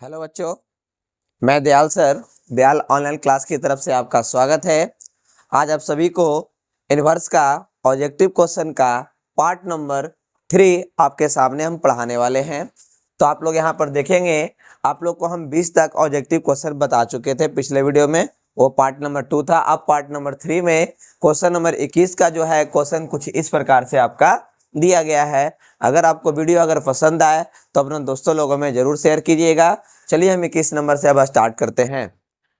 Hello बच्चों, मैं Dayal sir Dayal online class की तरफ से आपका स्वागत है। आज आप सभी को इनवर्स का ऑब्जेक्टिव क्वेश्चन का पार्ट नंबर 3 आपके सामने हम पढ़ाने वाले हैं। तो आप लोग यहाँ पर देखेंगे, आप लोग को हम 20 तक ऑब्जेक्टिव क्वेश्चन बता चुके थे पिछले वीडियो में, वो पार्ट नंबर 2 था। अब पार्ट नंबर 3 में क्वेश्चन नंबर 21 का जो है क्वेश्चन कुछ इस प्रकार से आपका दिया गया है। अगर आपको वीडियो पसंद आए तो अपने दोस्तों लोगों में जरूर शेयर कीजिएगा। चलिए हम 21 नंबर से अब स्टार्ट करते हैं।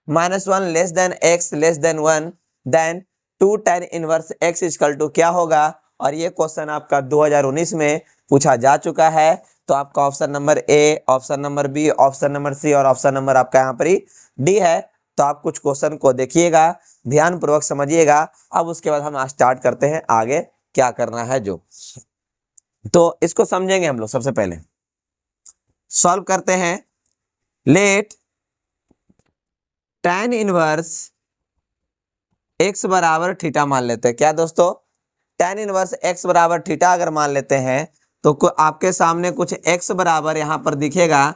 -1 less than x less than 1 then 2 tan inverse x equal to क्या होगा। और ये क्वेश्चन आपका 2019 में पूछा जा चुका है। तो आपका option number A, option number B, option number C और ऑप्शन नंबर आपका यहाँ पर ही डी है। तो आप कुछ क्वेश्चन को देखिएगा, ध्यान पूर्वक समझिएगा। अब उसके बाद हम स्टार्ट करते हैं आगे क्या करना है जो। तो इसको समझेंगे हम लोग। सबसे पहले सॉल्व करते हैं। लेट tan इनवर्स x बराबर थीटा मान लेते हैं। क्या दोस्तों, tan इनवर्स x बराबर थीटा अगर मान लेते हैं तो आपके सामने कुछ x बराबर यहाँ पर दिखेगा,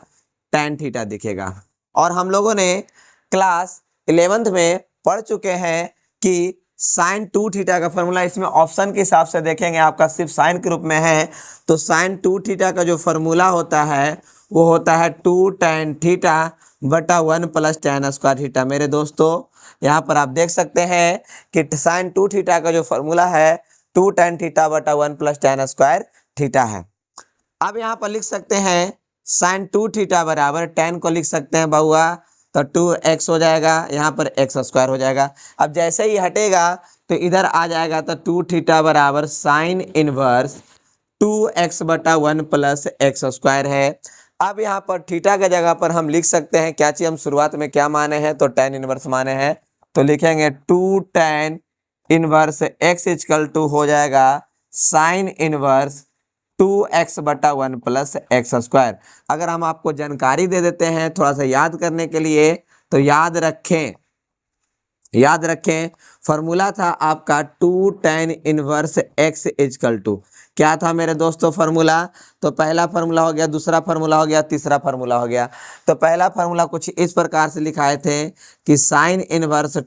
tan थीटा दिखेगा। और हम लोगों ने क्लास 11th में पढ़ चुके हैं कि sin 2 थीटा का फॉर्मूला, इसमें ऑप्शन के हिसाब से देखेंगे आपका सिर्फ साइन के रूप में है। तो sin 2 थीटा का जो फॉर्मूला होता है वो होता है 2 tan थीटा बटा 1 प्लस tan स्क्वायर थीटा। मेरे दोस्तों यहाँ पर आप देख सकते हैं कि sin 2 थीटा का जो फॉर्मूला है 2 tan थीटा बटा 1 प्लस tan स्क्वायर थीटा है। अब यहाँ पर लिख सकते हैं sin 2 थीटा बराबर tan को लिख सकते हैं बहुआ, तो 2x हो जाएगा, यहाँ पर x स्क्वायर हो जाएगा। अब जैसे ही हटेगा तो इधर आ जाएगा, तो 2 थीटा बराबर साइन इनवर्स 2x बटा 1 प्लस x स्क्वायर है। अब यहाँ पर थीटा के जगह पर हम लिख सकते हैं क्या चीज, हम शुरुआत में क्या माने हैं, तो tan इनवर्स माने हैं। तो लिखेंगे 2 tan inverse x equal to हो जाएगा साइन इनवर्स 2x बटा 1 प्लस x स्क्वायर। अगर हम आपको जानकारी दे देते हैं थोड़ा सा याद करने के लिए, तो याद रखें फॉर्मूला था आपका 2 tan inverse x equal to क्या था मेरे दोस्तों फॉर्मूला। तो पहला फॉर्मूला हो गया, दूसरा फॉर्मूला हो गया, तीसरा फॉर्मूला हो गया। तो पहला फॉर्मूला कुछ इस प्रकार से लिखाए थे कि साइन इनवर्स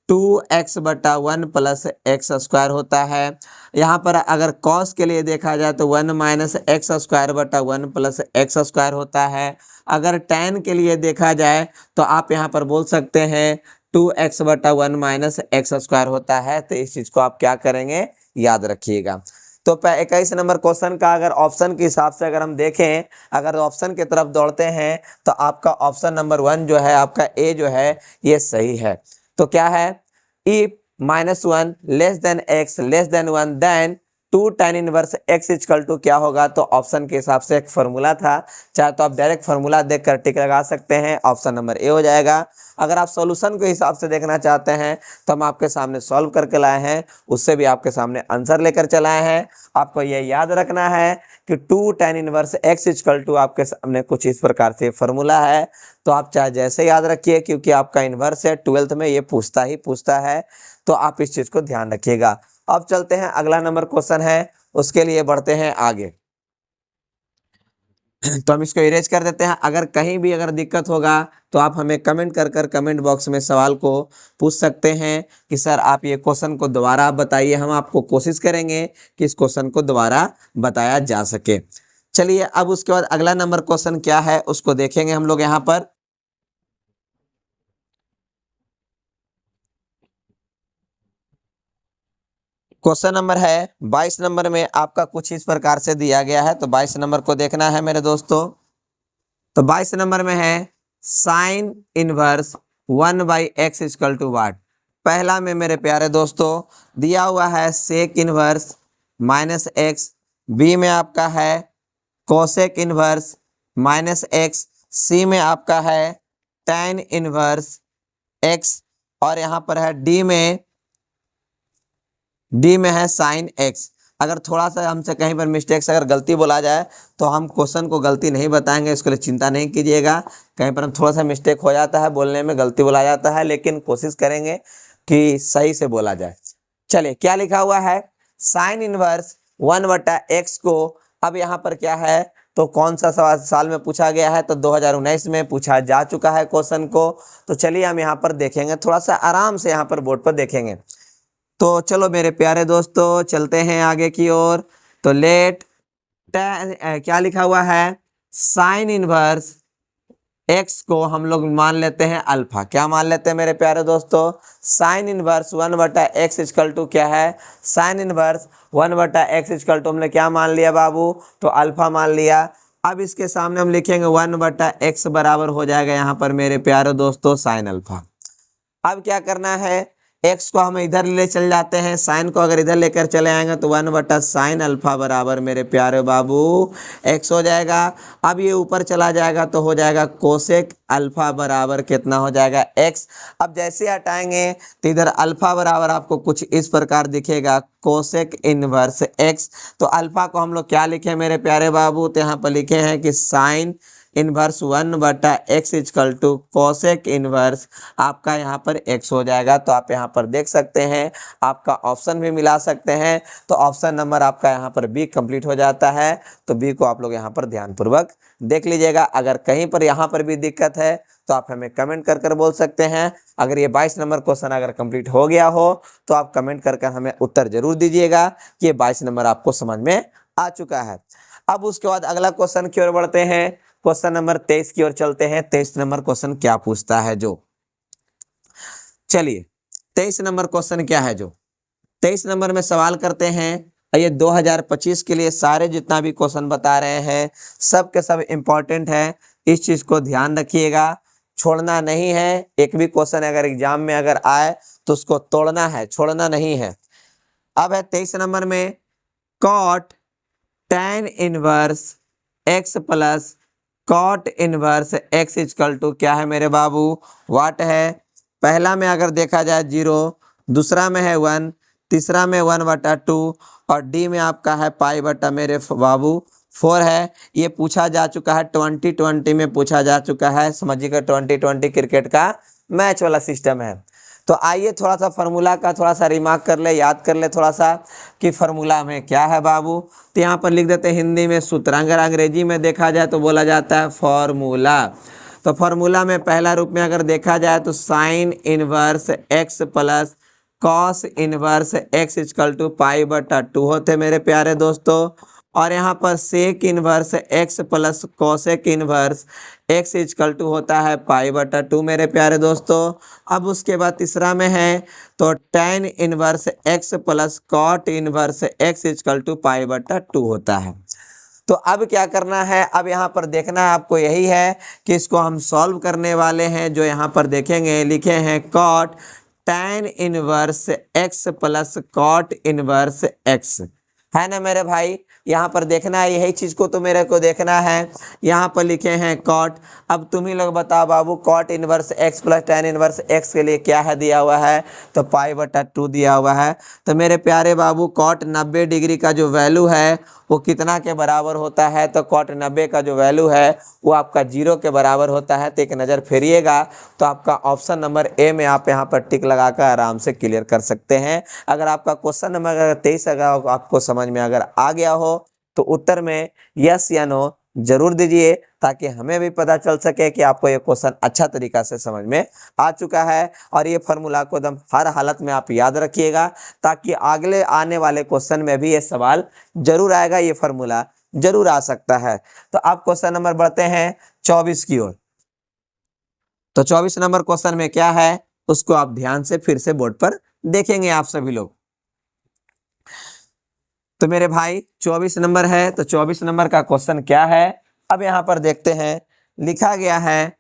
2x बटा 1 प्लस x स्क्वायर होता है। यहाँ पर अगर कॉस के लिए देखा जाए तो 1 माइनस एक्स स्क्वायर बटा 1 प्लस x स्क्वायर होता है। अगर tan के लिए देखा जाए तो आप यहाँ पर बोल सकते हैं 2x बटा 1 माइनस एक्स स्क्वायर होता है। तो इस चीज को आप क्या करेंगे, याद रखिएगा। तो 21 नंबर क्वेश्चन का अगर ऑप्शन के हिसाब से अगर हम देखें, अगर ऑप्शन की तरफ दौड़ते हैं तो आपका ऑप्शन नंबर 1 जो है, आपका ए जो है ये सही है। तो क्या है, if -1 less than x less than 1 then 2 tan inverse x equal to क्या होगा। तो ऑप्शन के हिसाब से एक फॉर्मूला था, चाहे तो आप डायरेक्ट फॉर्मूला देखकर टिक लगा सकते हैं, ऑप्शन नंबर ए हो जाएगा। अगर आप सॉल्यूशन के हिसाब से देखना चाहते हैं तो हम आपके सामने सॉल्व करके लाए हैं, उससे भी आपके सामने आंसर लेकर चलाए हैं। आपको ये याद रखना है कि 2 tan inverse x equal to आपके सामने कुछ इस प्रकार से फॉर्मूला है। तो आप चाहे जैसे याद रखिए, क्योंकि आपका इनवर्स है, 12th में ये पूछता है। तो आप इस चीज को ध्यान रखिएगा। अब चलते हैं, अगला नंबर क्वेश्चन है, उसके लिए बढ़ते हैं आगे। तो हम इसको इरेज कर देते हैं। अगर कहीं भी अगर दिक्कत होगा तो आप हमें कमेंट कर कमेंट बॉक्स में सवाल को पूछ सकते हैं कि सर आप ये क्वेश्चन को दोबारा बताइए। हम आपको कोशिश करेंगे कि इस क्वेश्चन को दोबारा बताया जा सके। चलिए, अब उसके बाद अगला नंबर क्वेश्चन क्या है उसको देखेंगे हम लोग। यहाँ पर क्वेश्चन नंबर है 22 नंबर में आपका कुछ इस प्रकार से दिया गया है। तो 22 नंबर को देखना है मेरे दोस्तों। तो 22 नंबर में है sine inverse 1 by X equal to what. पहला में मेरे प्यारे दोस्तों दिया हुआ है सेक इनवर्स -x, बी में आपका है कोसेक इनवर्स -x, सी में आपका है tan इनवर्स x, और यहाँ पर है डी में है साइन x। अगर थोड़ा सा हमसे कहीं पर मिस्टेक से अगर गलती बोला जाए तो हम क्वेश्चन को गलती नहीं बताएंगे, इसके लिए चिंता नहीं कीजिएगा। कहीं पर हम थोड़ा सा मिस्टेक हो जाता है, बोलने में गलती बोला जाता है, लेकिन कोशिश करेंगे कि सही से बोला जाए। चलिए, क्या लिखा हुआ है, साइन इनवर्स 1 बटा एक्स को अब यहाँ पर क्या है तो कौन सा साल में पूछा गया है, तो 2019 में पूछा जा चुका है क्वेश्चन को। तो चलिए हम यहाँ पर देखेंगे, थोड़ा सा आराम से यहाँ पर बोर्ड पर देखेंगे। तो चलो मेरे प्यारे दोस्तों चलते हैं आगे की ओर। तो लेट क्या लिखा हुआ है, साइन इनवर्स एक्स को हम लोग मान लेते हैं अल्फा। क्या मान लेते हैं मेरे प्यारे दोस्तों, sign inverse 1/x equal to क्या है, sine inverse 1/x equal to हमने क्या मान लिया बाबू, तो अल्फा मान लिया। अब इसके सामने हम लिखेंगे 1/x बराबर हो जाएगा यहाँ पर मेरे प्यारे दोस्तों साइन अल्फा। अब क्या करना है, x को हम इधर ले चल जाते हैं, साइन को अगर इधर लेकर चले आएंगे तो 1/sin अल्फा बराबर मेरे प्यारे बाबू x हो जाएगा। अब ये ऊपर चला जाएगा तो हो जाएगा कोसेक अल्फा बराबर कितना हो जाएगा x। अब जैसे हटाएंगे तो इधर अल्फा बराबर आपको कुछ इस प्रकार दिखेगा, कोसेक इनवर्स x। तो अल्फा को हम लोग क्या लिखे मेरे प्यारे बाबू, तो यहाँ पर लिखे हैं कि sine inverse 1/x equal to cosec inverse आपका यहाँ पर x हो जाएगा। तो आप यहाँ पर देख सकते हैं, आपका ऑप्शन भी मिला सकते हैं। तो ऑप्शन नंबर आपका यहाँ पर बी कंप्लीट हो जाता है। तो बी को आप लोग यहाँ पर ध्यानपूर्वक देख लीजिएगा। अगर कहीं पर यहाँ पर भी दिक्कत है तो आप हमें कमेंट कर कर बोल सकते हैं। अगर ये 22 नंबर क्वेश्चन अगर कंप्लीट हो गया हो तो आप कमेंट कर कर हमें उत्तर जरूर दीजिएगा कि ये 22 नंबर आपको समझ में आ चुका है। अब उसके बाद अगला क्वेश्चन की ओर बढ़ते हैं, क्वेश्चन नंबर 23 की ओर चलते हैं। 23 नंबर क्वेश्चन क्या पूछता है जो, चलिए 23 नंबर क्वेश्चन क्या है जो 23 नंबर में सवाल करते हैं। ये 2025 के लिए सारे जितना भी क्वेश्चन बता रहे हैं सब के सब इम्पोर्टेंट है, इस चीज को ध्यान रखिएगा, छोड़ना नहीं है। एक भी क्वेश्चन अगर एग्जाम में अगर आए तो उसको तोड़ना है, छोड़ना नहीं है। अब है 23 नंबर में, cot tan inverse x plus cot inverse x equal to क्या है मेरे बाबू, वाट है। पहला में अगर देखा जाए 0, दूसरा में है 1, तीसरा में 1/2 और डी में आपका है पाई बटा मेरे बाबू 4 है। ये पूछा जा चुका है 2020 में पूछा जा चुका है, समझिएगा 2020 क्रिकेट का मैच वाला सिस्टम है। तो आइए थोड़ा सा फार्मूला का थोड़ा सा रिमार्क कर ले, याद कर ले थोड़ा सा कि फार्मूला में क्या है बाबू। तो यहाँ पर लिख देते हैं हिंदी में सूत्र, अगर अंग्रेजी में देखा जाए तो बोला जाता है फॉर्मूला। तो फार्मूला में पहला रूप में अगर देखा जाए तो sine inverse x plus cos inverse x equal to pi by two होते मेरे प्यारे दोस्तों। और यहाँ पर sec inverse x plus cosec inverse x equal to होता है पाई/2 मेरे प्यारे दोस्तों। अब उसके बाद तीसरा में है तो tan inverse x plus cot inverse x equal to pi by two होता है। तो अब क्या करना है, अब यहाँ पर देखना है आपको यही है कि इसको हम सॉल्व करने वाले हैं। जो यहाँ पर देखेंगे लिखे हैं cot tan inverse x plus cot inverse x, है ना मेरे भाई। यहाँ पर देखना है, यही चीज को तो मेरे को देखना है। यहाँ पर लिखे हैं कॉट। अब तुम ही लोग बताओ बाबू, cot inverse x plus tan inverse x के लिए क्या है दिया हुआ है, तो पाई/2 दिया हुआ है। तो मेरे प्यारे बाबू कॉट 90 डिग्री का जो वैल्यू है वो कितना के बराबर होता है, तो कॉट 90 का जो वैल्यू है वो आपका 0 के बराबर होता है। तो एक नज़र फेरिएगा तो आपका ऑप्शन नंबर ए में आप यहाँ पर टिक लगाकर आराम से क्लियर कर सकते हैं। अगर आपका क्वेश्चन नंबर अगर 23 अगर आपको समझ में अगर आ गया हो तो उत्तर में यस या नो जरूर दीजिए, ताकि हमें भी पता चल सके कि आपको ये क्वेश्चन अच्छा तरीका से समझ में आ चुका है। और ये फार्मूला को एकदम हर हालत में आप याद रखिएगा, ताकि अगले आने वाले क्वेश्चन में भी ये सवाल जरूर आएगा, ये फार्मूला जरूर आ सकता है। तो आप क्वेश्चन नंबर बढ़ते हैं 24 की ओर। तो 24 नंबर क्वेश्चन में क्या है उसको आप ध्यान से फिर से बोर्ड पर देखेंगे आप सभी लोग। तो मेरे भाई 24 नंबर है, तो 24 नंबर का क्वेश्चन क्या है अब यहाँ पर देखते हैं। लिखा गया है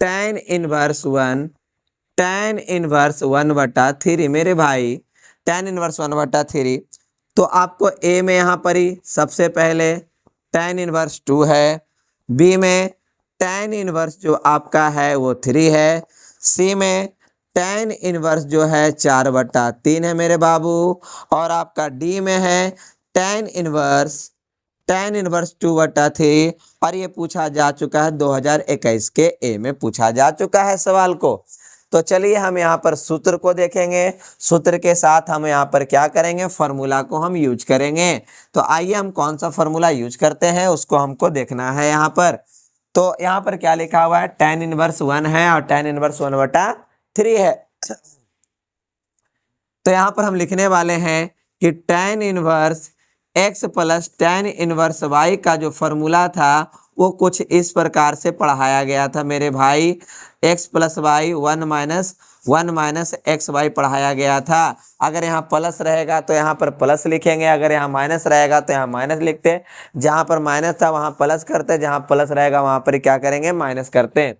tan इनवर्स 1/3 मेरे भाई, tan इनवर्स 1/3। तो आपको ए में यहाँ पर ही सबसे पहले tan इनवर्स 2 है, बी में tan इनवर्स जो आपका है वो 3 है, सी में tan इनवर्स जो है 4/3 है मेरे बाबू, और आपका डी में है tan इनवर्स 2/3। और ये पूछा जा चुका है 2021 के ए में पूछा जा चुका है सवाल को। तो चलिए हम यहाँ पर सूत्र को देखेंगे, सूत्र के साथ हम यहाँ पर क्या करेंगे, फॉर्मूला को हम यूज करेंगे। तो आइए हम कौन सा फॉर्मूला यूज करते हैं उसको हमको देखना है यहाँ पर। तो यहाँ पर क्या लिखा हुआ है, tan इनवर्स 1 है और tan इनवर्स 1/3 है। तो यहाँ पर हम लिखने वाले हैं कि tan inverse x plus tan inverse y का जो फॉर्मूला था वो कुछ इस प्रकार से पढ़ाया गया था मेरे भाई। x plus y 1 minus x y पढ़ाया गया था। अगर यहाँ प्लस रहेगा तो यहाँ पर प्लस लिखेंगे, अगर यहाँ माइनस रहेगा तो यहाँ माइनस लिखते, जहाँ पर माइनस था वहाँ प्लस करते, जहाँ प्लस रहेगा वहाँ पर क्या करेंगे, माइनस करते।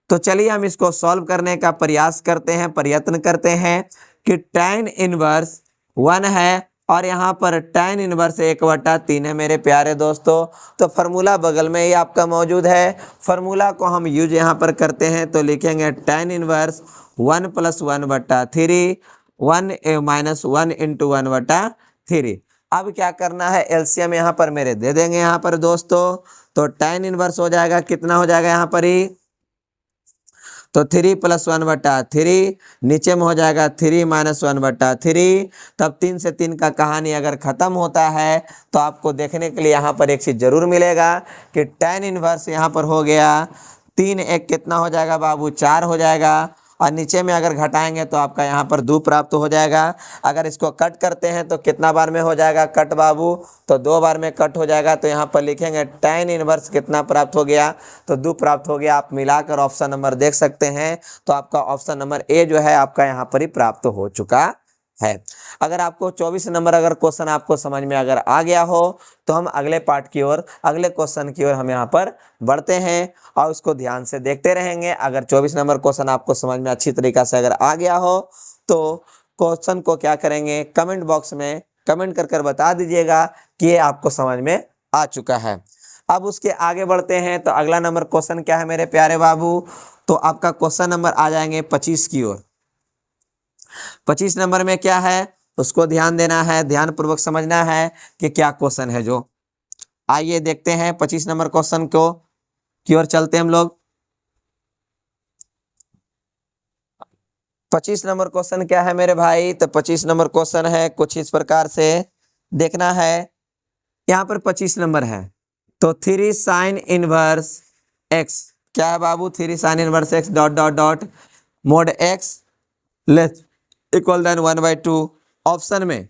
तो चलिए हम इसको सॉल्व करने का प्रयास करते हैं, प्रयत्न करते हैं कि tan इनवर्स 1 है और यहाँ पर tan इनवर्स 1/3 है मेरे प्यारे दोस्तों। तो फार्मूला बगल में ही आपका मौजूद है, फार्मूला को हम यूज यहाँ पर करते हैं। तो लिखेंगे tan इनवर्स 1 + 1/3 1 माइनस 1 × 1/3। अब क्या करना है, एलसीएम यहाँ पर मेरे दे देंगे यहाँ पर दोस्तों। तो tan इनवर्स हो जाएगा, कितना हो जाएगा यहाँ पर ही, तो 3 + 1/3, नीचे में हो जाएगा 3 - 1/3। तब 3 से 3 का कहानी अगर ख़त्म होता है तो आपको देखने के लिए यहाँ पर एक चीज़ जरूर मिलेगा कि tan इनवर्स यहाँ पर हो गया 3 1 कितना हो जाएगा बाबू, 4 हो जाएगा। और नीचे में अगर घटाएंगे तो आपका यहाँ पर 2 प्राप्त हो जाएगा। अगर इसको कट करते हैं तो कितना बार में हो जाएगा कट बाबू, तो 2 बार में कट हो जाएगा। तो यहाँ पर लिखेंगे tan इनवर्स कितना प्राप्त हो गया, तो 2 प्राप्त हो गया। आप मिलाकर ऑप्शन नंबर देख सकते हैं। तो आपका ऑप्शन नंबर ए जो है आपका यहाँ पर ही प्राप्त हो चुका है। अगर आपको 24 नंबर अगर क्वेश्चन आपको समझ में अगर आ गया हो तो हम अगले पार्ट की ओर, अगले क्वेश्चन की ओर हम यहाँ पर बढ़ते हैं और उसको ध्यान से देखते रहेंगे। अगर 24 नंबर क्वेश्चन आपको समझ में अच्छी तरीका से अगर आ गया हो तो क्वेश्चन को क्या करेंगे, कमेंट बॉक्स में कमेंट कर बता दीजिएगा कि ये आपको समझ में आ चुका है। अब उसके आगे बढ़ते हैं। तो अगला नंबर क्वेश्चन क्या है मेरे प्यारे बाबू, तो आपका क्वेश्चन नंबर आ जाएंगे 25 की ओर। 25 नंबर में क्या है उसको ध्यान देना है, ध्यान पूर्वक समझना है कि क्या क्वेश्चन है जो। आइए देखते हैं 25 नंबर क्वेश्चन को की ओर चलते हैं हम लोग। 25 नंबर क्वेश्चन क्या है मेरे भाई, तो 25 नंबर क्वेश्चन है कुछ इस प्रकार से देखना है। यहाँ पर 25 नंबर है तो 3 sin इनवर्स x, क्या है बाबू, 3 sin inverse x dot dot dot mod x less equal than 1/2। Option में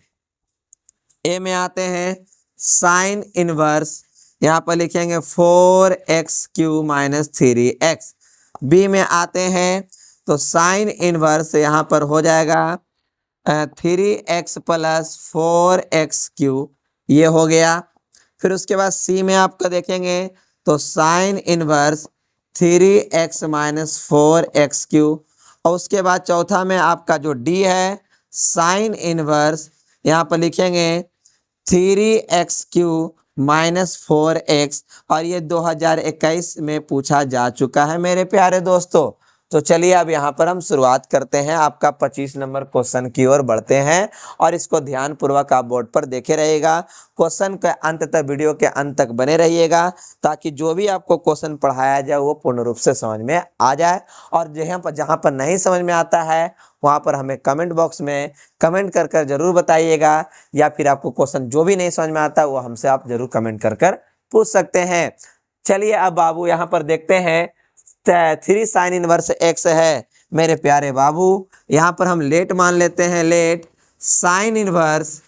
ए में आते हैं साइन इनवर्स, यहाँ पर लिखेंगे 4x³ - 3x। बी में आते हैं तो साइन इनवर्स यहाँ पर हो जाएगा 3x + 4x³, ये हो गया। फिर उसके बाद सी में आपका देखेंगे तो साइन इनवर्स 3x - 4x³। और उसके बाद चौथा में आपका जो डी है साइन इनवर्स, यहाँ पर लिखेंगे 3x³ - 4x, और ये 2021 में पूछा जा चुका है मेरे प्यारे दोस्तों। तो चलिए अब यहाँ पर हम शुरुआत करते हैं, आपका 25 नंबर क्वेश्चन की ओर बढ़ते हैं और इसको ध्यान पूर्वक आप बोर्ड पर देखे रहिएगा। क्वेश्चन के अंत तक, वीडियो के अंत तक बने रहिएगा ताकि जो भी आपको क्वेश्चन पढ़ाया जाए वो पूर्ण रूप से समझ में आ जाए। और जहाँ पर नहीं समझ में आता है वहाँ पर हमें कमेंट बॉक्स में कमेंट कर जरूर बताइएगा, या फिर आपको क्वेश्चन जो भी नहीं समझ में आता वो हमसे आप जरूर कमेंट कर पूछ सकते हैं। चलिए अब बाबू यहाँ पर देखते हैं 3 sin इनवर्स x है मेरे प्यारे बाबू। यहाँ पर हम लेट मान लेते हैं, लेट साइन इनवर्स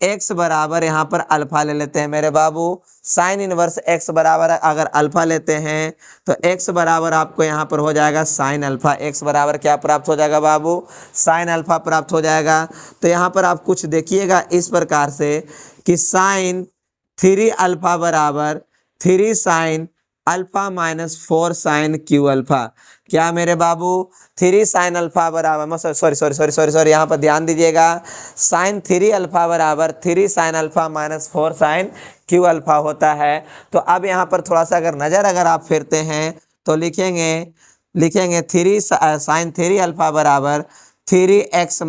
x बराबर यहाँ पर अल्फा ले लेते हैं मेरे बाबू। साइन इनवर्स x बराबर अगर अल्फा लेते हैं तो x बराबर आपको यहाँ पर हो जाएगा साइन अल्फा। x बराबर क्या प्राप्त हो जाएगा बाबू, साइन अल्फा प्राप्त हो जाएगा। तो यहाँ पर आप कुछ देखिएगा इस प्रकार से कि साइन 3 अल्फा बराबर 3 sine alpha - 4 sin Q alpha. क्या मेरे बाबू, 3 sin अल्फा बराबर, सॉरी यहाँ पर ध्यान दीजिएगा, साइन 3 अल्फा बराबर 3 sin alpha - 4 sin Q alpha होता है। तो अब यहाँ पर थोड़ा सा अगर नज़र अगर आप फेरते हैं तो लिखेंगे 3 sin 3 अल्फा बराबर 3x -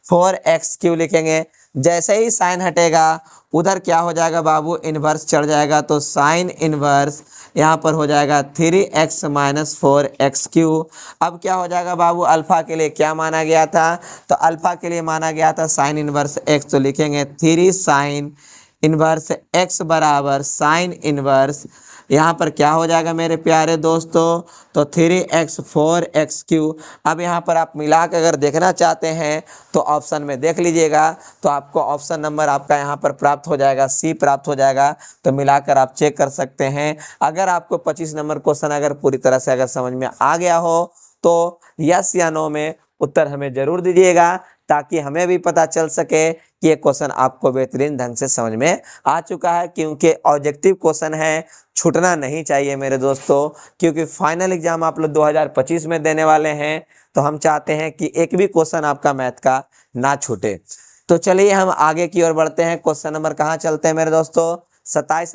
4x³ लिखेंगे। जैसे ही साइन हटेगा उधर क्या हो जाएगा बाबू, इन्वर्स चढ़ जाएगा, तो साइन इन्वर्स यहाँ पर हो जाएगा 3x माइनस 4x³। अब क्या हो जाएगा बाबू, अल्फा के लिए क्या माना गया था, तो अल्फा के लिए माना गया था साइन इन्वर्स x, तो लिखेंगे 3 साइन इन्वर्स x बराबर साइन इन्वर्स, यहाँ पर क्या हो जाएगा मेरे प्यारे दोस्तों, तो 3x 4x³। अब यहाँ पर आप मिला के अगर देखना चाहते हैं तो ऑप्शन में देख लीजिएगा, तो आपको ऑप्शन नंबर आपका यहाँ पर प्राप्त हो जाएगा, सी प्राप्त हो जाएगा। तो मिलाकर आप चेक कर सकते हैं। अगर आपको 25 नंबर क्वेश्चन अगर पूरी तरह से अगर समझ में आ गया हो तो यस या नो में उत्तर हमें जरूर दीजिएगा, ताकि हमें भी पता चल सके कि ये क्वेश्चन आपको बेहतरीन ढंग से समझ में आ चुका है, क्योंकि ऑब्जेक्टिव क्वेश्चन है, छूटना नहीं चाहिए मेरे दोस्तों, क्योंकि फाइनल एग्जाम आप लोग 2025 में देने वाले हैं, तो हम चाहते हैं कि एक भी क्वेश्चन आपका मैथ का ना छूटे। तो चलिए हम आगे की ओर बढ़ते हैं। क्वेश्चन नंबर कहाँ चलते हैं मेरे दोस्तों, 26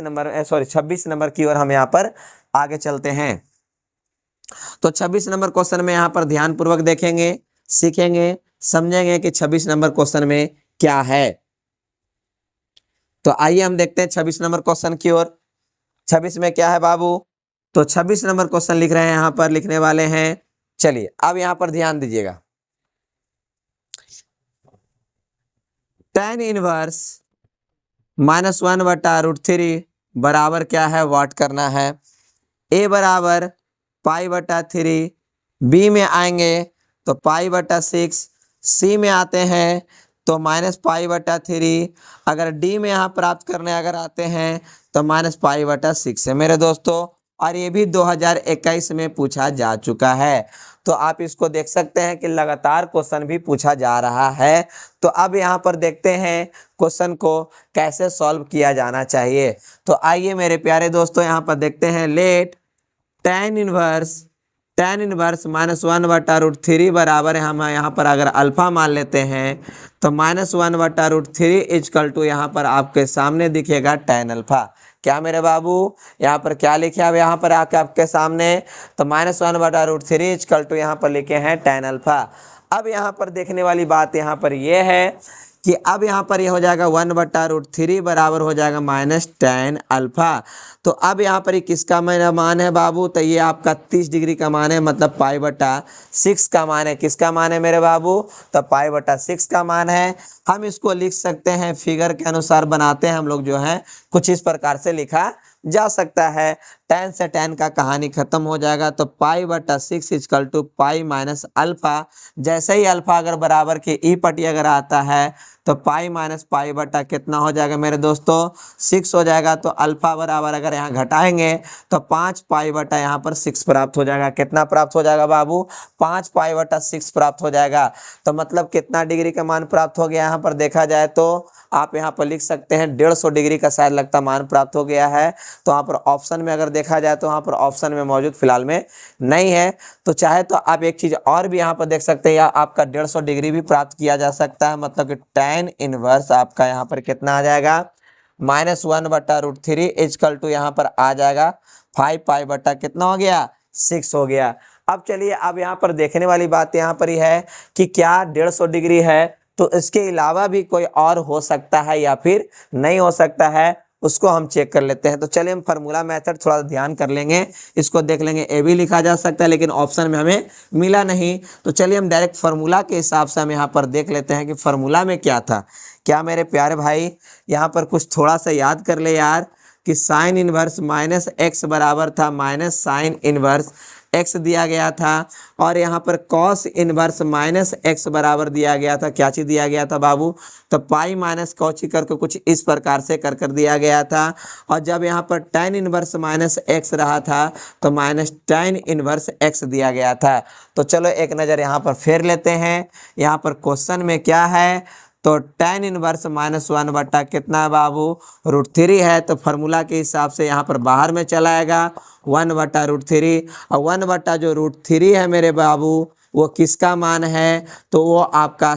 नंबर की ओर हम यहाँ पर आगे चलते हैं। तो 26 नंबर क्वेश्चन में यहाँ पर ध्यान पूर्वक देखेंगे, सीखेंगे, समझेंगे कि 26 नंबर क्वेश्चन में क्या है। तो आइए हम देखते हैं 26 नंबर क्वेश्चन की ओर। 26 में क्या है बाबू, तो 26 नंबर क्वेश्चन लिख रहे हैं, यहाँ पर लिखने वाले हैं। चलिए अब यहाँ पर ध्यान दीजिएगा। tan इनवर्स -1/√3 बराबर क्या है, वाट करना है। a बराबर π/3, b में आएंगे तो π/6, c में आते हैं तो -π/3, अगर d में यहाँ प्राप्त करने अगर आते हैं तो -π/6 है मेरे दोस्तों। और ये भी 2021 में पूछा जा चुका है। तो आप इसको देख सकते हैं कि लगातार क्वेश्चन भी पूछा जा रहा है। तो अब यहाँ पर देखते हैं क्वेश्चन को कैसे सॉल्व किया जाना चाहिए। तो आइए मेरे प्यारे दोस्तों यहाँ पर देखते हैं। लेट tan इनवर्स -1/√3 बराबर है, हम यहाँ पर अगर अल्फा मान लेते हैं तो -1/√3 इजकल टू यहाँ पर आपके सामने दिखेगा tan अल्फा। क्या मेरे बाबू, यहाँ पर क्या लिखे अब यहाँ पर आके आपके सामने, तो -1/√3 इजकल टू यहाँ पर लिखे हैं tan अल्फा। अब यहाँ पर देखने वाली बात यहाँ पर ये है कि अब यहाँ पर ये हो जाएगा 1/√3 बराबर हो जाएगा -tan अल्फा। तो अब यहाँ पर ये किसका मान है बाबू, तो ये आपका 30 डिग्री का मान है, मतलब π/6 का मान है। किसका मान है मेरे बाबू, तो π/6 का मान है। हम इसको लिख सकते हैं, फिगर के अनुसार बनाते हैं हम लोग जो है, कुछ इस प्रकार से लिखा जा सकता है। tan से tan का कहानी खत्म हो जाएगा, तो π/6 equal to pi minus alpha. जैसे ही अल्फा अगर बराबर के ई पटी अगर आता है तो पाई माइनस पाई बटा कितना हो जाएगा मेरे दोस्तों, 6 हो जाएगा। तो अल्फा बराबर अगर यहाँ घटाएंगे तो 5 पाई बटा यहाँ पर 6 प्राप्त हो जाएगा। कितना प्राप्त हो जाएगा बाबू, 5 पाई बटा 6 प्राप्त हो जाएगा। तो मतलब कितना डिग्री का मान प्राप्त हो गया, यहाँ पर देखा जाए तो आप यहाँ पर लिख सकते हैं 150 डिग्री का शायद लगता मान प्राप्त हो गया है। तो यहाँ पर ऑप्शन में अगर देखा जाए तो यहाँ पर ऑप्शन में मौजूद फिलहाल में नहीं है। तो चाहे तो आप एक चीज और भी यहाँ पर देख सकते हैं, या आपका 150 डिग्री भी प्राप्त किया जा सकता है। मतलब कि tan इनवर्स आपका यहाँ पर कितना आ जाएगा, -1/√3 इजकल टू यहाँ पर आ जाएगा 5 पाई बटा कितना हो गया, 6 हो गया। अब चलिए अब यहाँ पर देखने वाली बात यहाँ पर ही है कि क्या 150 डिग्री है तो इसके अलावा भी कोई और हो सकता है या फिर नहीं हो सकता है, उसको हम चेक कर लेते हैं। तो चलिए हम फार्मूला मेथड थोड़ा ध्यान कर लेंगे, इसको देख लेंगे। ए भी लिखा जा सकता है लेकिन ऑप्शन में हमें मिला नहीं, तो चलिए हम डायरेक्ट फार्मूला के हिसाब से हम यहाँ पर देख लेते हैं कि फार्मूला में क्या था। क्या मेरे प्यारे भाई यहाँ पर कुछ थोड़ा सा याद कर ले यार, कि साइन इनवर्स -x बराबर था -साइन इनवर्स x दिया गया था, और यहाँ पर कॉस इनवर्स -x बराबर दिया गया था। क्या चीज़ दिया गया था बाबू, तो पाई माइनस कॉची करके कुछ इस प्रकार से कर दिया गया था। और जब यहाँ पर tan इनवर्स -x रहा था तो tan इनवर्स x दिया गया था। तो चलो एक नज़र यहाँ पर फेर लेते हैं। यहाँ पर क्वेश्चन में क्या है, तो tan इनवर्स -1 बटा कितना है बाबू, √3 है। तो फार्मूला के हिसाब से यहाँ पर बाहर में चला आएगा 1/√3, और 1 बटा जो √3 है मेरे बाबू वो किसका मान है, तो वो आपका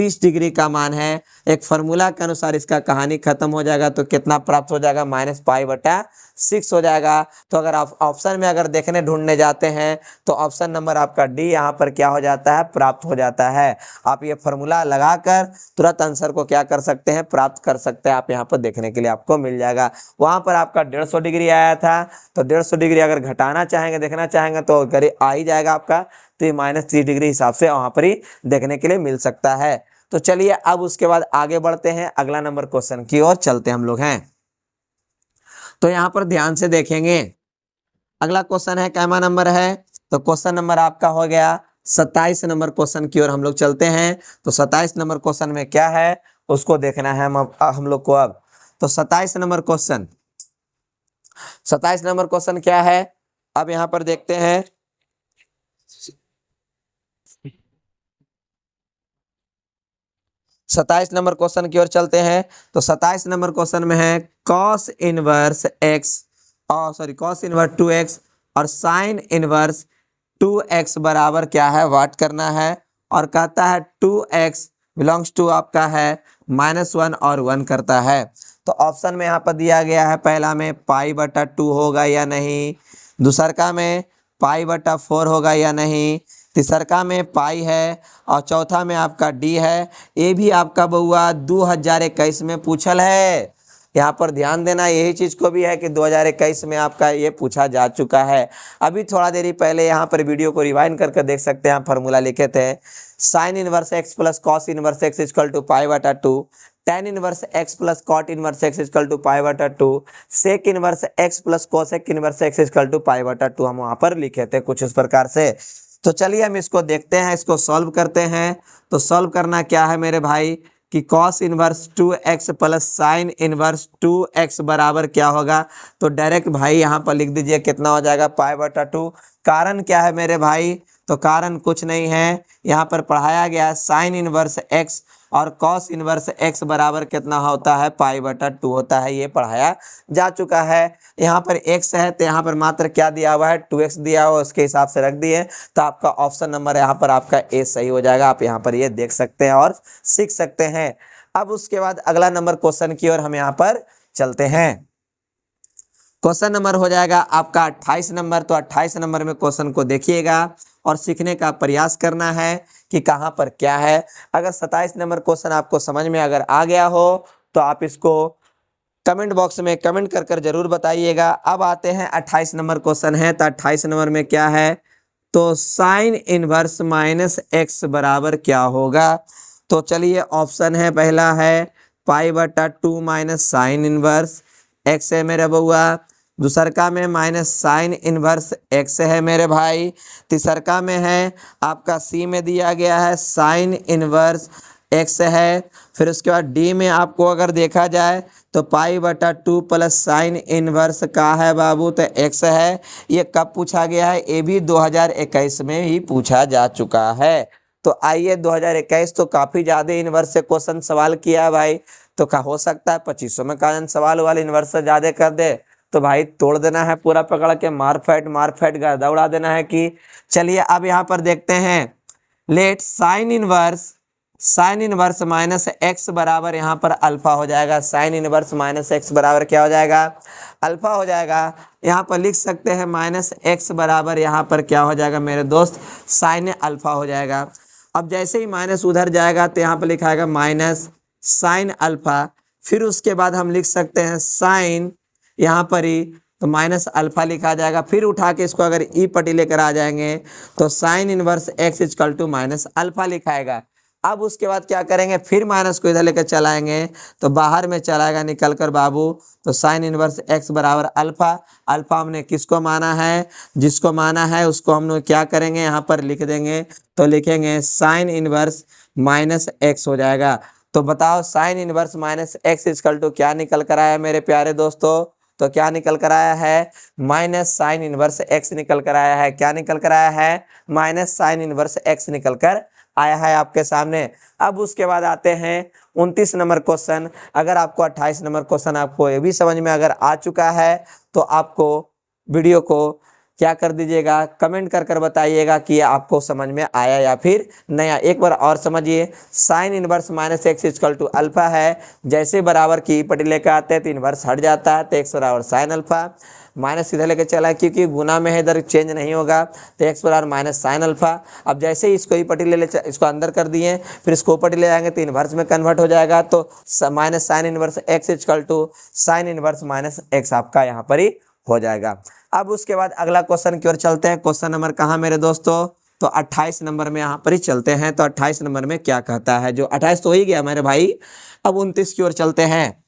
30 डिग्री का मान है। एक फार्मूला के अनुसार इसका कहानी खत्म हो जाएगा तो कितना प्राप्त हो जाएगा, -π/6 हो जाएगा। तो अगर आप ऑप्शन में अगर देखने ढूंढने जाते हैं तो ऑप्शन नंबर आपका डी यहाँ पर क्या हो जाता है, प्राप्त हो जाता है। आप ये फार्मूला लगाकर तुरंत आंसर को क्या कर सकते हैं, प्राप्त कर सकते हैं। आप यहाँ पर देखने के लिए आपको मिल जाएगा। वहाँ पर आपका 150 डिग्री आया था, तो 150 डिग्री अगर घटाना चाहेंगे, देखना चाहेंगे तो आ ही जाएगा आपका, तो ये -30 डिग्री हिसाब से वहाँ पर ही देखने के लिए मिल सकता है। तो चलिए अब उसके बाद आगे बढ़ते हैं, अगला नंबर क्वेश्चन की ओर चलते हम लोग हैं। तो यहाँ पर ध्यान से देखेंगे, अगला क्वेश्चन है कैमा नंबर है, तो क्वेश्चन नंबर आपका हो गया 27 नंबर क्वेश्चन की ओर हम लोग चलते हैं। तो 27 नंबर क्वेश्चन में क्या है उसको देखना है हम लोग को अब। तो 27 नंबर क्वेश्चन, 27 नंबर क्वेश्चन क्या है, अब यहाँ पर देखते हैं। 27 नंबर क्वेश्चन की ओर चलते हैं। तो 27 नंबर क्वेश्चन में है cos इनवर्स 2x और sin इनवर्स 2x बराबर क्या है, वाट करना है। और कहता है 2x बिलोंग्स टू आपका है -1 और 1 करता है। तो ऑप्शन में यहाँ पर दिया गया है, पहला में π/2 होगा या नहीं, दूसरका में π/4 होगा या नहीं, तीसरका में पाई है और चौथा में आपका डी है। ये भी आपका बउआ 2021 में पूछल है। यहाँ पर ध्यान देना, यही चीज़ को भी है कि 2021 में आपका ये पूछा जा चुका है। अभी थोड़ा देरी पहले यहाँ पर वीडियो को रिवाइंड करके देख सकते हैं, फार्मूला लिखे थे sin inverse x plus cos inverse x equal to π/2, tan inverse x plus cot inverse x equal to π/2, sec inverse x plus cosec inverse x equal to π/2 हम वहाँ पर लिखे थे कुछ इस प्रकार से। तो चलिए हम इसको देखते हैं, इसको सॉल्व करते हैं। तो सॉल्व करना क्या है मेरे भाई कि cos inverse 2x plus sin inverse 2x बराबर क्या होगा, तो डायरेक्ट भाई यहाँ पर लिख दीजिए कितना हो जाएगा, π/2। कारण क्या है मेरे भाई, तो कारण कुछ नहीं है, यहाँ पर पढ़ाया गया है sin इनवर्स x और cos इनवर्स x बराबर कितना होता है, π/2 होता है। ये पढ़ाया जा चुका है। यहाँ पर x है तो यहाँ पर मात्र क्या दिया हुआ है, 2x दिया हुआ, उसके हिसाब से रख दिए। तो आपका ऑप्शन नंबर यहाँ पर आपका ए सही हो जाएगा। आप यहाँ पर ये देख सकते हैं और सीख सकते हैं। अब उसके बाद अगला नंबर क्वेश्चन की ओर हम यहाँ पर चलते हैं। क्वेश्चन नंबर हो जाएगा आपका 28 नंबर। तो 28 नंबर में क्वेश्चन को देखिएगा और सीखने का प्रयास करना है कि कहाँ पर क्या है। अगर 27 नंबर क्वेश्चन आपको समझ में अगर आ गया हो तो आप इसको कमेंट बॉक्स में कमेंट कर जरूर बताइएगा। अब आते हैं 28 नंबर क्वेश्चन है। तो 28 नंबर में क्या है, तो साइन इनवर्स -x बराबर क्या होगा। तो चलिए ऑप्शन है, पहला है π/2 माइनस साइन इनवर्स x है मेरे बउआ, दूसरका में -sin इनवर्स x है मेरे भाई, तीसरका में है आपका सी में दिया गया है sin इनवर्स x है। फिर उसके बाद डी में आपको अगर देखा जाए तो π/2 प्लस साइन इनवर्स का है बाबू, तो x है। ये कब पूछा गया है, ये भी 2021 में ही पूछा जा चुका है। तो आइए 2021 तो काफ़ी ज़्यादा इनवर्स से क्वेश्चन सवाल किया है भाई। तो क्या हो सकता है 2500 में का सवाल वाले इनवर्स से ज़्यादा कर दे, तो भाई तोड़ देना है पूरा पकड़ के, मार फैट गर्दा उड़ा देना है कि। चलिए अब यहाँ पर देखते हैं, लेट साइन इनवर्स -x बराबर यहाँ पर अल्फा हो जाएगा। साइन इनवर्स -x बराबर क्या हो जाएगा, अल्फा हो जाएगा। यहाँ पर लिख सकते हैं -x बराबर यहाँ पर क्या हो जाएगा मेरे दोस्त, साइन अल्फा हो जाएगा। अब जैसे ही माइनस उधर जाएगा तो यहाँ पर लिखाएगा माइनस साइन अल्फा। फिर उसके बाद हम लिख सकते हैं साइन, यहाँ पर ही तो माइनस अल्फा लिखा जाएगा। फिर उठा के इसको अगर ई पटी लेकर आ जाएंगे तो sine inverse x equal to minus alpha लिखाएगा। अब उसके बाद क्या करेंगे, फिर माइनस को इधर लेकर चलाएंगे तो बाहर में चलाएगा निकल कर बाबू। तो साइन इनवर्स x बराबर अल्फा। अल्फा हमने किसको माना है, जिसको माना है उसको हम लोग क्या करेंगे, यहाँ पर लिख देंगे। तो लिखेंगे साइन इनवर्स -x हो जाएगा। तो बताओ sine inverse -x equal to क्या निकल कर आया मेरे प्यारे दोस्तों, तो क्या निकल कर आया है, माइनस साइन इनवर्स x निकल कर आया है। क्या निकल कर आया है, माइनस साइन इनवर्स x निकल कर आया है आपके सामने। अब उसके बाद आते हैं 29 नंबर क्वेश्चन। अगर आपको 28 नंबर क्वेश्चन आपको ये भी समझ में अगर आ चुका है तो आपको वीडियो को क्या कर दीजिएगा, कमेंट कर कर बताइएगा कि ये आपको समझ में आया या फिर नहीं आया। एक बार और समझिए, sine inverse minus x equal to alpha है, जैसे बराबर की पटी लेकर आते हैं तो इनवर्स हट जाता है, तो एक्स बराबर साइन अल्फा, माइनस सीधा लेकर चला क्योंकि गुना में है, इधर चेंज नहीं होगा, तो एक्स बराबर माइनस साइन अल्फा। अब जैसे ही इसको ही पटी ले इसको अंदर कर दिए, फिर इसको पटी ले जाएंगे तो इनवर्स में कन्वर्ट हो जाएगा, तो minus sine inverse x equal to sine inverse minus x आपका यहाँ पर ही हो जाएगा। अब उसके बाद अगला क्वेश्चन की ओर चलते हैं। क्वेश्चन नंबर कहाँ मेरे दोस्तों, तो 28 नंबर में यहाँ पर ही चलते हैं। तो 28 नंबर में क्या कहता है, जो 28 तो हो ही गया मेरे भाई, अब 29 की ओर चलते हैं।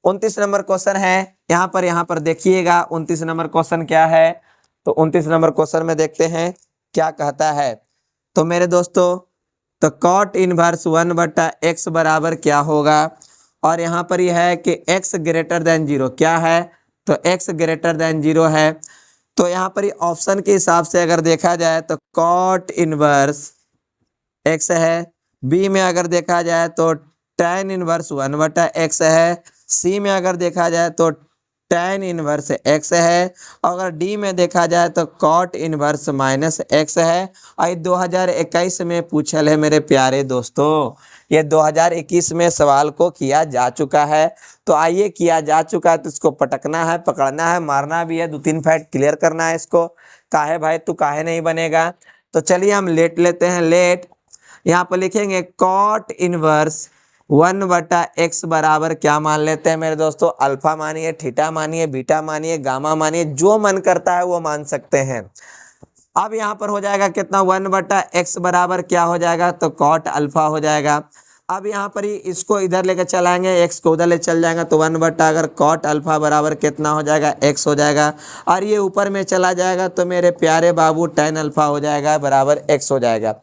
29 नंबर क्वेश्चन है, यहाँ पर देखिएगा 29 नंबर क्वेश्चन क्या है। तो 29 नंबर क्वेश्चन में देखते हैं क्या कहता है। तो मेरे दोस्तों, तो कॉट इनवर्स 1/x बराबर क्या होगा, और यहाँ पर यह है कि x ग्रेटर देन 0 क्या है, तो x ग्रेटर देन 0 है। तो यहाँ पर ऑप्शन के हिसाब से अगर देखा जाए तो कॉट इनवर्स x है, बी में अगर देखा जाए तो tan इनवर्स 1/x है, सी में अगर देखा जाए तो tan इनवर्स x है, और अगर डी में देखा जाए तो कॉट इनवर्स माइनस x है। और 2021 में पूछल है मेरे प्यारे दोस्तों, ये 2021 में सवाल को किया जा चुका है। तो आइए, किया जा चुका है तो इसको पटकना है, पकड़ना है, मारना भी है, 2-3 फैक्ट क्लियर करना है इसको। काहे भाई तू काहे नहीं बनेगा, तो चलिए हम लेट लेते हैं। लेट यहाँ पर लिखेंगे कॉट इनवर्स 1/x बराबर क्या मान लेते हैं मेरे दोस्तों, अल्फा मानिए, थीटा मानिए, बीटा मानिए, गामा मानिए, जो मन करता है वो मान सकते हैं। अब यहाँ पर हो जाएगा कितना, 1/x बराबर क्या हो जाएगा, तो कॉट अल्फा हो जाएगा। अब यहाँ पर ही इसको इधर लेकर चलाएंगे, x को उधर ले चल जाएगा, तो 1/ अगर कॉट अल्फा बराबर कितना हो जाएगा, x हो जाएगा, और ये ऊपर में चला जाएगा तो मेरे प्यारे बाबू tan अल्फा हो जाएगा बराबर x हो जाएगा।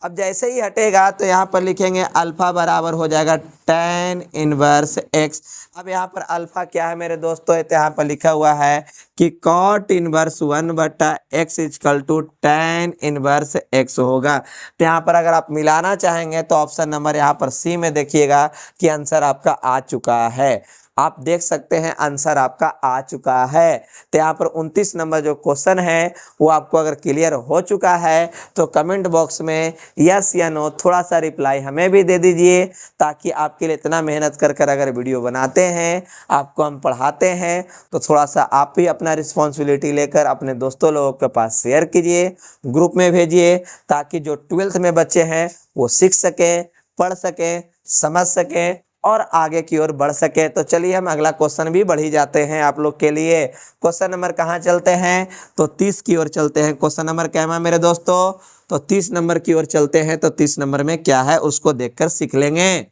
अब जैसे ही हटेगा तो यहाँ पर लिखेंगे अल्फा बराबर हो जाएगा tan इनवर्स x। अब यहाँ पर अल्फा क्या है मेरे दोस्तों, तो यहाँ पर लिखा हुआ है कि cot inverse 1/x equal to tan inverse x होगा। तो यहाँ पर अगर आप मिलाना चाहेंगे तो ऑप्शन नंबर यहाँ पर सी में देखिएगा कि आंसर आपका आ चुका है। आप देख सकते हैं आंसर आपका आ चुका है। तो यहाँ पर 29 नंबर जो क्वेश्चन है वो आपको अगर क्लियर हो चुका है तो कमेंट बॉक्स में यस या नो थोड़ा सा रिप्लाई हमें भी दे दीजिए, ताकि आपके लिए इतना मेहनत कर कर अगर वीडियो बनाते हैं, आपको हम पढ़ाते हैं, तो थोड़ा सा आप भी अपना रिस्पॉन्सिबिलिटी लेकर अपने दोस्तों लोगों के पास शेयर कीजिए, ग्रुप में भेजिए, ताकि जो 12th में बच्चे हैं वो सीख सकें, पढ़ सकें, समझ सकें और आगे की ओर बढ़ सके। तो चलिए हम अगला क्वेश्चन भी बढ़ ही जाते हैं आप लोग के लिए। क्वेश्चन नंबर कहाँ चलते हैं, तो 30 की ओर चलते हैं। क्वेश्चन नंबर क्या है मेरे दोस्तों, तो 30 नंबर की ओर चलते हैं। तो 30 नंबर में क्या है उसको देखकर सीख लेंगे।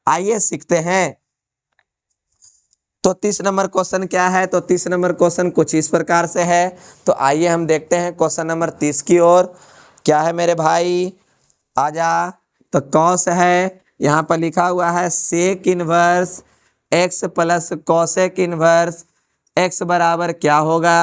आइए सीखते हैं। तो 30 नंबर क्वेश्चन क्या है, तो 30 नंबर क्वेश्चन कुछ इस प्रकार से है। तो आइए हम देखते हैं क्वेश्चन नंबर 30 की ओर। क्या है मेरे भाई, आजा। तो कॉस है, यहाँ पर लिखा हुआ है sec inverse x plus cosec inverse x बराबर क्या होगा।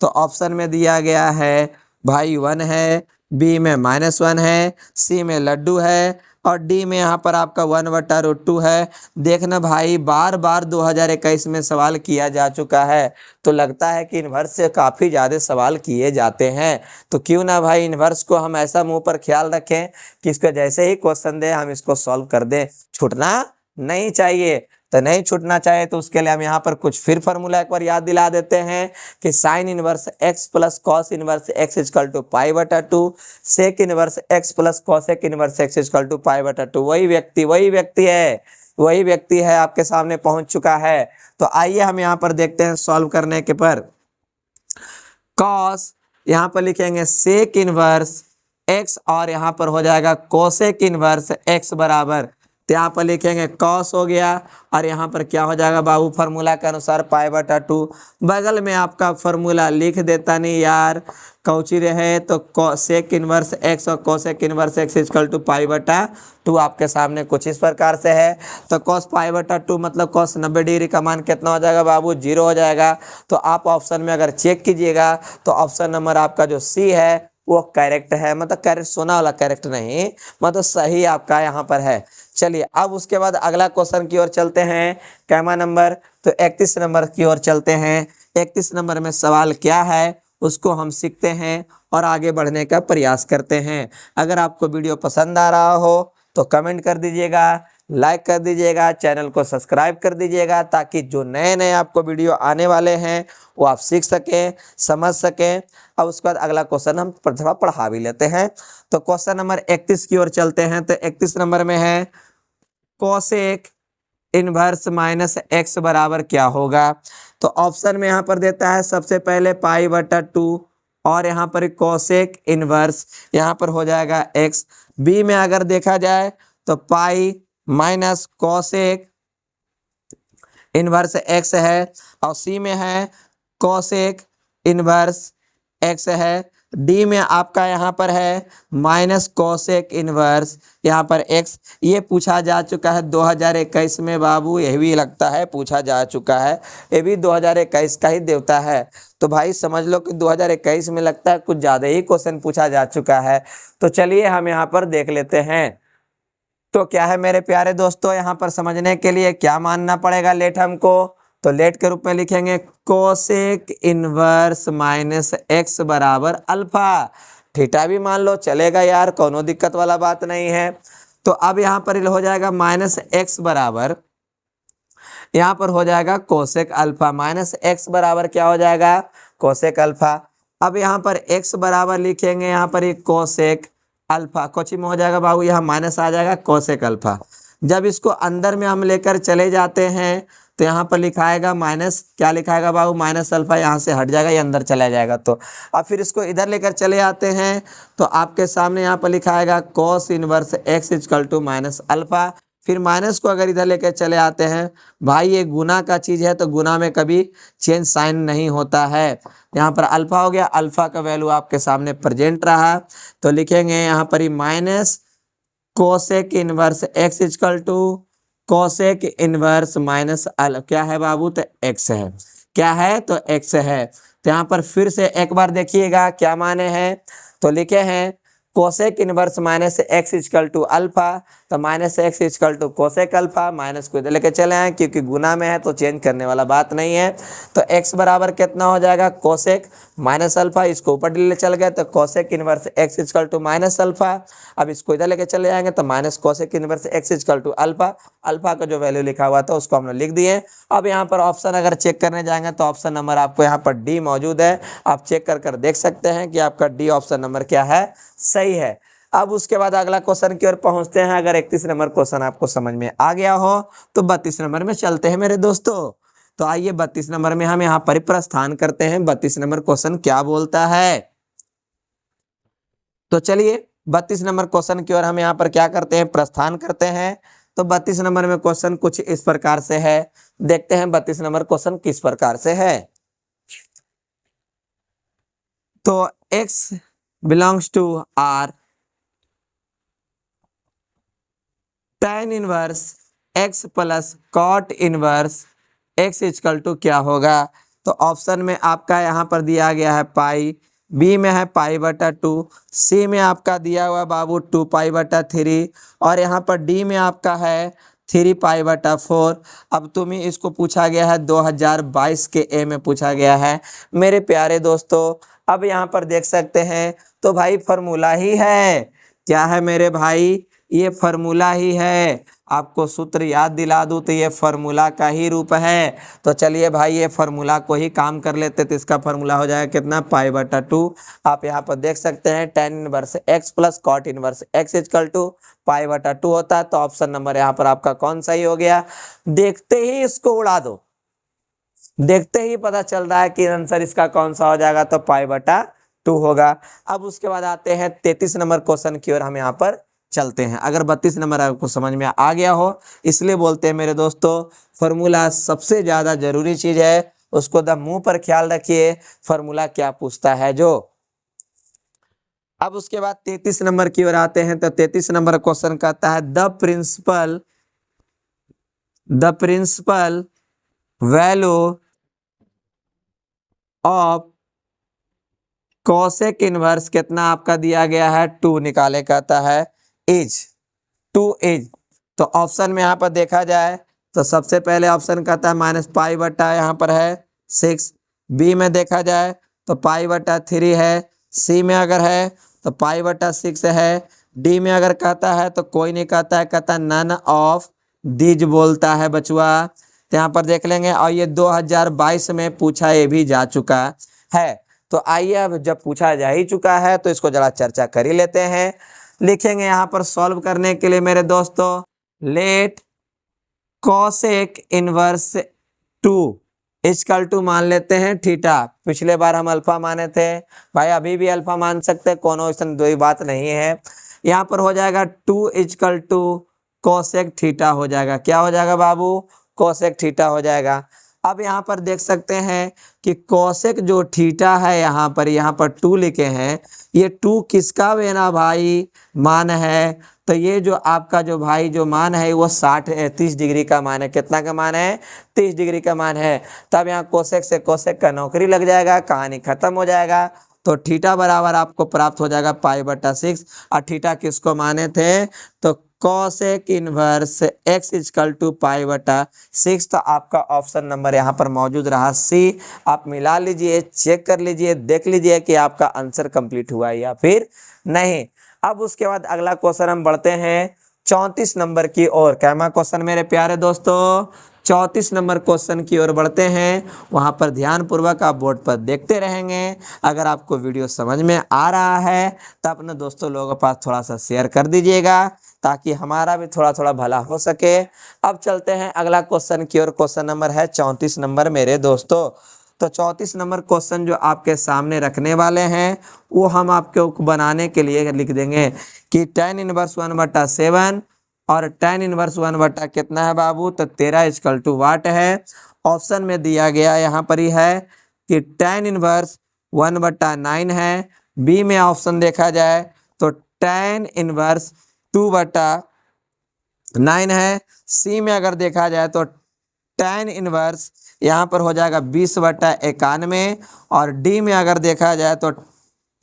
तो ऑप्शन में दिया गया है भाई 1 है, बी में -1 है, सी में लड्डू है, और डी में यहाँ पर आपका 1/√2 है। देखना भाई, बार बार 2021 में सवाल किया जा चुका है, तो लगता है कि इन्वर्स से काफ़ी ज़्यादा सवाल किए जाते हैं। तो क्यों ना भाई इन्वर्स को हम ऐसा मुंह पर ख्याल रखें कि इसका जैसे ही क्वेश्चन दे हम इसको सॉल्व कर दें, छूटना नहीं चाहिए। तो नहीं छूटना चाहिए तो उसके लिए हम यहाँ पर कुछ फिर फार्मूला एक बार याद दिला देते हैं कि sine inverse x plus cos inverse x equal to π/2, sec inverse x plus cosec inverse x equal to π/2। वही व्यक्ति है आपके सामने पहुंच चुका है। तो आइए हम यहाँ पर देखते हैं सॉल्व करने के पर। कॉस यहाँ पर लिखेंगे सेक इनवर्स x, और यहाँ पर हो जाएगा कोसेक इनवर्स x बराबर, तो यहाँ पर लिखेंगे कॉस हो गया, और यहाँ पर क्या हो जाएगा बाबू, फार्मूला के अनुसार π/2। बगल में आपका फार्मूला लिख देता नहीं यार, कौची रहे तो सेक इनवर्स x और cosec inverse x equal to π/2 आपके सामने कुछ इस प्रकार से है। तो cos π/2 मतलब cos 90 डिग्री का मान कितना हो जाएगा बाबू, 0 हो जाएगा। तो आप ऑप्शन में अगर चेक कीजिएगा तो ऑप्शन नंबर आपका जो सी है वो करेक्ट है, मतलब करेक्ट सोना वाला करेक्ट नहीं, मतलब सही आपका यहाँ पर है। चलिए अब उसके बाद अगला क्वेश्चन की ओर चलते हैं। कैमा नंबर, तो 31 नंबर की ओर चलते हैं। 31 नंबर में सवाल क्या है उसको हम सीखते हैं और आगे बढ़ने का प्रयास करते हैं। अगर आपको वीडियो पसंद आ रहा हो तो कमेंट कर दीजिएगा, लाइक कर दीजिएगा, चैनल को सब्सक्राइब कर दीजिएगा, ताकि जो नए नए आपको वीडियो आने वाले हैं वो आप सीख सकें, समझ सकें। अब उसके बाद अगला क्वेश्चन हम थोड़ा पढ़ा भी लेते हैं। तो क्वेश्चन नंबर 31 की ओर चलते हैं। तो 31 नंबर में है कोसेक इनवर्स माइनस एक्स बराबर क्या होगा। तो ऑप्शन में यहाँ पर देता है सबसे पहले पाई बटा 2, और यहाँ पर कोसेक इनवर्स यहाँ पर हो जाएगा एक्स। बी में अगर देखा जाए तो pi minus cosec inverse x है, और सी में है कोसेक इनवर्स एक्स है। डी में आपका यहाँ पर है माइनस कोसेक इनवर्स यहाँ पर एक्स। ये पूछा जा चुका है 2021 में बाबू, यही भी लगता है पूछा जा चुका है, ये भी 2021 का ही देवता है। तो भाई समझ लो कि 2021 में लगता है कुछ ज़्यादा ही क्वेश्चन पूछा जा चुका है। तो चलिए हम यहाँ पर देख लेते हैं। तो क्या है मेरे प्यारे दोस्तों, यहाँ पर समझने के लिए क्या मानना पड़ेगा लेट हमको, तो लेट के रूप में लिखेंगे कोसेक इनवर्स माइनस एक्स बराबर अल्फा। थीटा भी मान लो चलेगा यार, कोनो दिक्कत वाला बात नहीं है। तो अब यहाँ पर हो जाएगा माइनस एक्स बराबर, यहाँ पर हो जाएगा कोसेक अल्फा। माइनस एक्स बराबर क्या हो जाएगा, कोसेक अल्फा। अब यहाँ पर एक्स बराबर लिखेंगे यहाँ पर एक कोसेक अल्फा, कोची में हो जाएगा बाबू, यहाँ माइनस आ जाएगा कोसेक अल्फा। जब इसको अंदर में हम लेकर चले जाते हैं तो यहाँ पर लिखाएगा माइनस, क्या लिखाएगा बाबू, माइनस अल्फा, यहाँ से हट जाएगा, ये अंदर चला जाएगा। तो अब फिर इसको इधर लेकर चले आते हैं तो आपके सामने यहाँ पर लिखाएगा cos inverse x equal to minus alpha. फिर माइनस को अगर इधर लेकर चले आते हैं, भाई ये गुना का चीज़ है तो गुना में कभी चेंज साइन नहीं होता है। यहाँ पर अल्फा हो गया, अल्फा का वैल्यू आपके सामने प्रेजेंट रहा, तो लिखेंगे यहाँ पर ही minus cosec inverse x equal to cosec inverse minus अल, क्या है बाबू, तो एक्स है। क्या है, तो एक्स है। तो यहाँ पर फिर से एक बार देखिएगा क्या माने हैं, तो लिखे हैं cosec inverse minus x equal to alpha, तो minus x equal to cosec alpha. Minus को इधर लेके चले आए क्योंकि गुना में है तो चेंज करने वाला बात नहीं है। तो एक्स बराबर कितना हो जाएगा, कोसेक माइनस अल्फा, इसको ऊपर ले चल गए तो cosec inverse x equal to minus alpha. अब इसको इधर लेके चले जाएंगे तो minus cosec inverse x equal to alpha. Alpha का जो वैल्यू लिखा हुआ था उसको हमने लिख दिए। अब यहाँ पर ऑप्शन अगर चेक करने जाएंगे तो ऑप्शन नंबर आपको यहाँ पर डी मौजूद है, आप चेक कर देख सकते हैं कि आपका डी ऑप्शन नंबर क्या है, सही है। अब उसके बाद अगला क्वेश्चन की ओर पहुंचते हैं। अगर 31 नंबर क्वेश्चन आपको समझ में आ गया हो तो 32 नंबर में चलते हैं मेरे दोस्तों। तो आइए 32 नंबर में हम यहाँ पर प्रस्थान करते हैं। 32 नंबर क्वेश्चन क्या बोलता है, तो चलिए 32 नंबर क्वेश्चन की ओर हम यहाँ पर क्या करते हैं, प्रस्थान करते हैं। तो 32 नंबर में क्वेश्चन कुछ इस प्रकार से है, देखते हैं 32 नंबर क्वेश्चन किस प्रकार से है। तो x belongs to R, tan inverse x plus cot inverse x equal to क्या होगा। तो ऑप्शन में आपका यहाँ पर दिया गया है पाई, बी में है पाई बटा 2, सी में आपका दिया हुआ बाबू 2 पाई बटा 3, और यहाँ पर डी में आपका है 3 पाई बटा 4। अब तुम्हें इसको पूछा गया है 2022 के ए में पूछा गया है मेरे प्यारे दोस्तों। अब यहाँ पर देख सकते हैं तो भाई फॉर्मूला ही है, क्या है मेरे भाई, ये फॉर्मूला ही है। आपको सूत्र याद दिला दूं तो ये फॉर्मूला का ही रूप है। तो चलिए भाई ये फॉर्मूला को ही काम कर लेते, तो इसका फॉर्मूला हो जाएगा कितना, पाई बटा 2। आप यहाँ पर देख सकते हैं tan inverse x plus cot inverse x equal to pi बटा 2 होता है। तो ऑप्शन नंबर यहाँ पर आपका कौन सा ही हो गया, देखते ही इसको उड़ा दो, देखते ही पता चल रहा है कि आंसर इसका कौन सा हो जाएगा, तो पाई बटा 2 होगा। अब उसके बाद आते हैं 33 नंबर क्वेश्चन की ओर हम यहाँ पर चलते हैं। अगर 32 नंबर आपको समझ में आ गया हो, इसलिए बोलते हैं मेरे दोस्तों फॉर्मूला सबसे ज्यादा जरूरी चीज है, उसको द मुंह पर ख्याल रखिए फॉर्मूला क्या पूछता है जो। अब उसके बाद 33 नंबर की ओर आते हैं। तो 33 नंबर क्वेश्चन कहता है the principal value of cosec inverse कितना आपका दिया गया है 2 निकाले, कहता है इज 2 इज। तो ऑप्शन में यहाँ पर देखा जाए तो सबसे पहले ऑप्शन कहता है -π/, यहाँ पर है 6। बी में देखा जाए तो π/3 है। सी में अगर है तो π/6 है। डी में अगर कहता है तो कोई नहीं कहता है, कहता नन ऑफ दीज बोलता है बचुआ। तो यहाँ पर देख लेंगे। और ये 2022 में पूछा ये भी जा चुका है। तो आइए अब जब पूछा जा ही चुका है तो इसको जरा चर्चा कर ही लेते हैं। लिखेंगे यहाँ पर सॉल्व करने के लिए मेरे दोस्तों, let cosec inverse 2 equal to मान लेते हैं थीटा। पिछले बार हम अल्फा माने थे भाई, अभी भी अल्फा मान सकते हैं, कोनो इसमें कोई बात नहीं है। यहाँ पर हो जाएगा 2 इक्वल टू कोसेक थीटा हो जाएगा। क्या हो जाएगा बाबू? कोसेक थीटा हो जाएगा। अब यहाँ पर देख सकते हैं कि कोसेक जो थीटा है यहाँ पर 2 लिखे हैं। ये 2 किसका बेना भाई मान है? तो ये जो आपका जो भाई जो मान है वो 30 डिग्री का मान है। कितना का मान है? 30 डिग्री का मान है। तब यहाँ कोसेक से कोसेक का नौकरी लग जाएगा, कहानी खत्म हो जाएगा। तो थीटा बराबर आपको प्राप्त हो जाएगा π/6। और थीटा किसको माने थे? तो cosec inverse x equal to π/6। तो आपका ऑप्शन नंबर यहाँ पर मौजूद रहा सी। आप मिला लीजिए, चेक कर लीजिए, देख लीजिए कि आपका आंसर कंप्लीट हुआ या फिर नहीं। अब उसके बाद अगला क्वेश्चन हम बढ़ते हैं 34 नंबर की ओर। कैमा क्वेश्चन मेरे प्यारे दोस्तों? 34 नंबर क्वेश्चन की ओर बढ़ते हैं। वहां पर ध्यानपूर्वक आप बोर्ड पर देखते रहेंगे। अगर आपको वीडियो समझ में आ रहा है तो अपने दोस्तों लोगों के पास थोड़ा सा शेयर कर दीजिएगा ताकि हमारा भी थोड़ा थोड़ा भला हो सके। अब चलते हैं अगला क्वेश्चन की ओर। क्वेश्चन नंबर है 34 नंबर मेरे दोस्तों। तो 34 नंबर क्वेश्चन जो आपके सामने रखने वाले हैं वो हम आपको बनाने के लिए लिख देंगे कि tan इनवर्स 1/7 और tan इनवर्स 1 कितना है बाबू? तो 13 इक्वल टू वाट है। ऑप्शन में दिया गया यहाँ पर ही है कि tan इनवर्स 1/9 है। बी में ऑप्शन देखा जाए तो tan इनवर्स 2/9 है। सी में अगर देखा जाए तो tan इनवर्स यहाँ पर हो जाएगा 20/91। और डी में अगर देखा जाए तो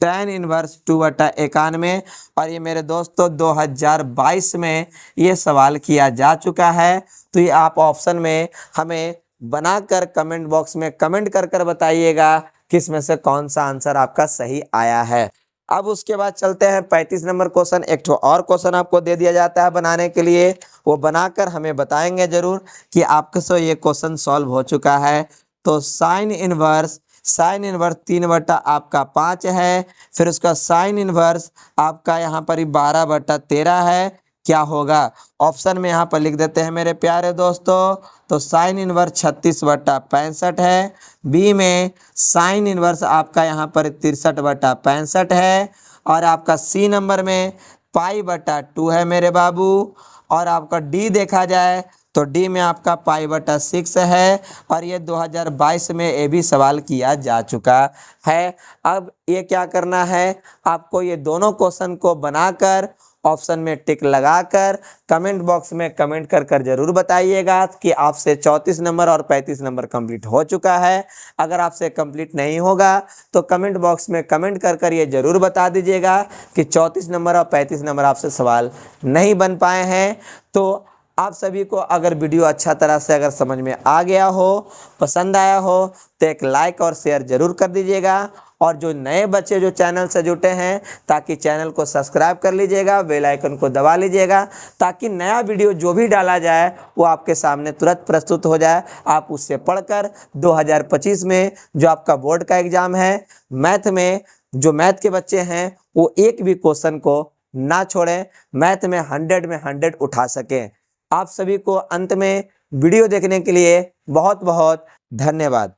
tan इनवर्स 2/91। और ये मेरे दोस्तों 2022 में ये सवाल किया जा चुका है। तो ये आप ऑप्शन में हमें बनाकर कमेंट बॉक्स में कमेंट कर बताइएगा किस में से कौन सा आंसर आपका सही आया है। अब उसके बाद चलते हैं 35 नंबर क्वेश्चन। एक और क्वेश्चन आपको दे दिया जाता है बनाने के लिए, वो बनाकर हमें बताएंगे जरूर कि आपके से ये क्वेश्चन सॉल्व हो चुका है। तो साइन इनवर्स 3/5 है। फिर उसका साइन इनवर्स आपका यहाँ पर 12/13 है। क्या होगा? ऑप्शन में यहाँ पर लिख देते हैं मेरे प्यारे दोस्तों। तो साइन इनवर्स 36/65 है। बी में साइन इनवर्स आपका यहाँ पर 63/65 है। और आपका सी नंबर में π/2 है मेरे बाबू। और आपका डी देखा जाए तो डी में आपका π/6 है। और ये 2022 में ये भी सवाल किया जा चुका है। अब ये क्या करना है आपको? ये दोनों क्वेश्चन को बनाकर ऑप्शन में टिक लगाकर कमेंट बॉक्स में कमेंट कर जरूर बताइएगा कि आपसे 34 नंबर और 35 नंबर कंप्लीट हो चुका है। अगर आपसे कंप्लीट नहीं होगा तो कमेंट बॉक्स में कमेंट कर ये जरूर बता दीजिएगा कि 34 नंबर और 35 नंबर आपसे सवाल नहीं बन पाए हैं। तो आप सभी को अगर वीडियो अच्छा तरह से अगर समझ में आ गया हो, पसंद आया हो तो एक लाइक और शेयर जरूर कर दीजिएगा। और जो नए बच्चे जो चैनल से जुटे हैं ताकि चैनल को सब्सक्राइब कर लीजिएगा, बेल आइकन को दबा लीजिएगा ताकि नया वीडियो जो भी डाला जाए वो आपके सामने तुरंत प्रस्तुत हो जाए। आप उससे पढ़कर 2025 में जो आपका बोर्ड का एग्जाम है मैथ में, जो मैथ के बच्चे हैं वो एक भी क्वेश्चन को ना छोड़ें, मैथ में 100 में 100 उठा सकें। आप सभी को अंत में वीडियो देखने के लिए बहुत बहुत धन्यवाद।